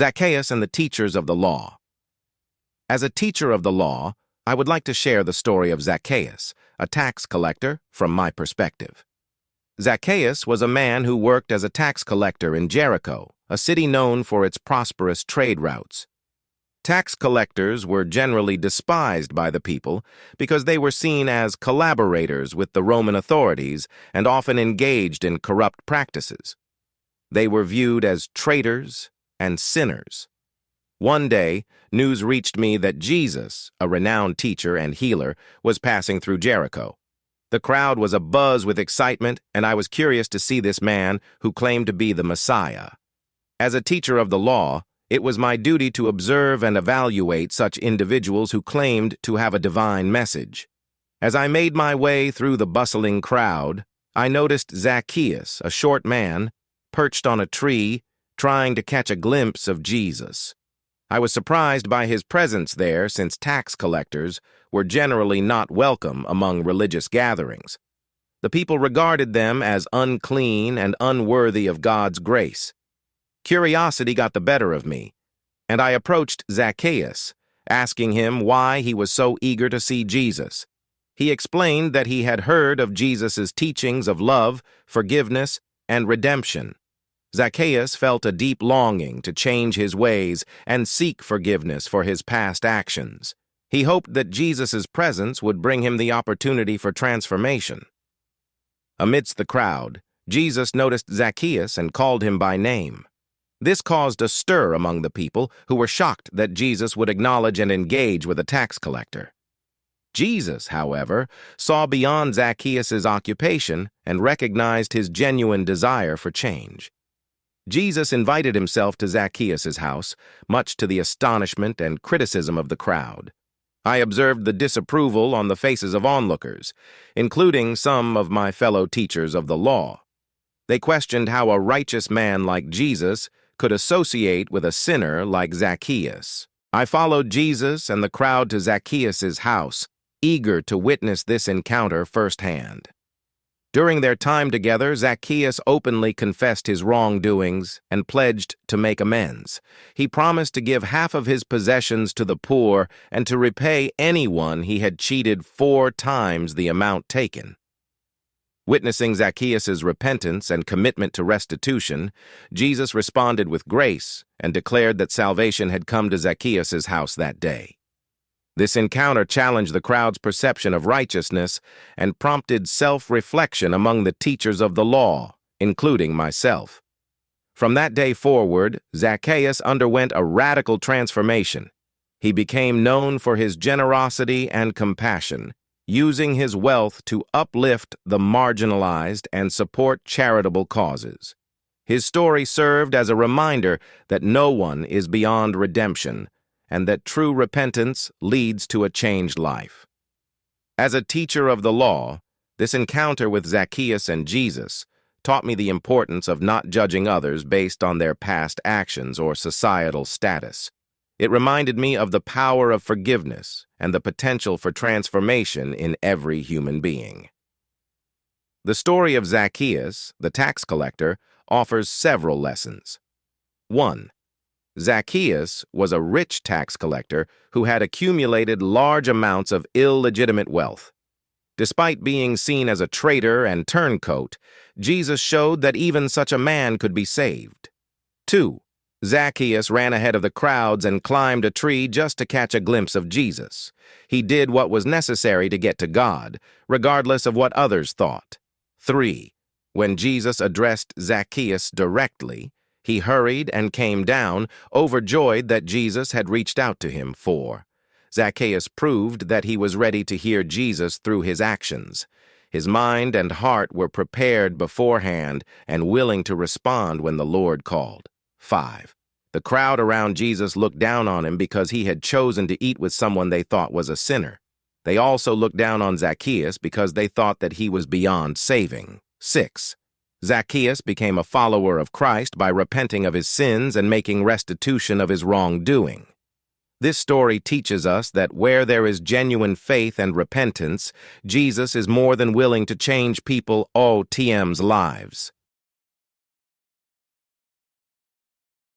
Zacchaeus and the teachers of the law. As a teacher of the law, I would like to share the story of Zacchaeus, a tax collector, from my perspective. Zacchaeus was a man who worked as a tax collector in Jericho, a city known for its prosperous trade routes. Tax collectors were generally despised by the people because they were seen as collaborators with the Roman authorities and often engaged in corrupt practices. They were viewed as traitors and sinners. One day, news reached me that Jesus, a renowned teacher and healer, was passing through Jericho. The crowd was abuzz with excitement, and I was curious to see this man who claimed to be the Messiah. As a teacher of the law, it was my duty to observe and evaluate such individuals who claimed to have a divine message. As I made my way through the bustling crowd, I noticed Zacchaeus, a short man, perched on a tree, trying to catch a glimpse of Jesus. I was surprised by his presence there since tax collectors were generally not welcome among religious gatherings. The people regarded them as unclean and unworthy of God's grace. Curiosity got the better of me, and I approached Zacchaeus, asking him why he was so eager to see Jesus. He explained that he had heard of Jesus' teachings of love, forgiveness, and redemption. Zacchaeus felt a deep longing to change his ways and seek forgiveness for his past actions. He hoped that Jesus' presence would bring him the opportunity for transformation. Amidst the crowd, Jesus noticed Zacchaeus and called him by name. This caused a stir among the people who were shocked that Jesus would acknowledge and engage with a tax collector. Jesus, however, saw beyond Zacchaeus' occupation and recognized his genuine desire for change. Jesus invited himself to Zacchaeus' house, much to the astonishment and criticism of the crowd. I observed the disapproval on the faces of onlookers, including some of my fellow teachers of the law. They questioned how a righteous man like Jesus could associate with a sinner like Zacchaeus. I followed Jesus and the crowd to Zacchaeus' house, eager to witness this encounter firsthand. During their time together, Zacchaeus openly confessed his wrongdoings and pledged to make amends. He promised to give half of his possessions to the poor and to repay anyone he had cheated 4 times the amount taken. Witnessing Zacchaeus' repentance and commitment to restitution, Jesus responded with grace and declared that salvation had come to Zacchaeus' house that day. This encounter challenged the crowd's perception of righteousness and prompted self-reflection among the teachers of the law, including myself. From that day forward, Zacchaeus underwent a radical transformation. He became known for his generosity and compassion, using his wealth to uplift the marginalized and support charitable causes. His story served as a reminder that no one is beyond redemption, and that true repentance leads to a changed life. As a teacher of the law, this encounter with Zacchaeus and Jesus taught me the importance of not judging others based on their past actions or societal status. It reminded me of the power of forgiveness and the potential for transformation in every human being. The story of Zacchaeus, the tax collector, offers several lessons. 1. Zacchaeus was a rich tax collector who had accumulated large amounts of illegitimate wealth. Despite being seen as a traitor and turncoat, Jesus showed that even such a man could be saved. 2. Zacchaeus ran ahead of the crowds and climbed a tree just to catch a glimpse of Jesus. He did what was necessary to get to God, regardless of what others thought. 3. When Jesus addressed Zacchaeus directly, he hurried and came down, overjoyed that Jesus had reached out to him. 4. Zacchaeus proved that he was ready to hear Jesus through his actions. His mind and heart were prepared beforehand and willing to respond when the Lord called. 5. The crowd around Jesus looked down on him because he had chosen to eat with someone they thought was a sinner. They also looked down on Zacchaeus because they thought that he was beyond saving. 6. Zacchaeus became a follower of Christ by repenting of his sins and making restitution of his wrongdoing. This story teaches us that where there is genuine faith and repentance, Jesus is more than willing to change people OTM's lives.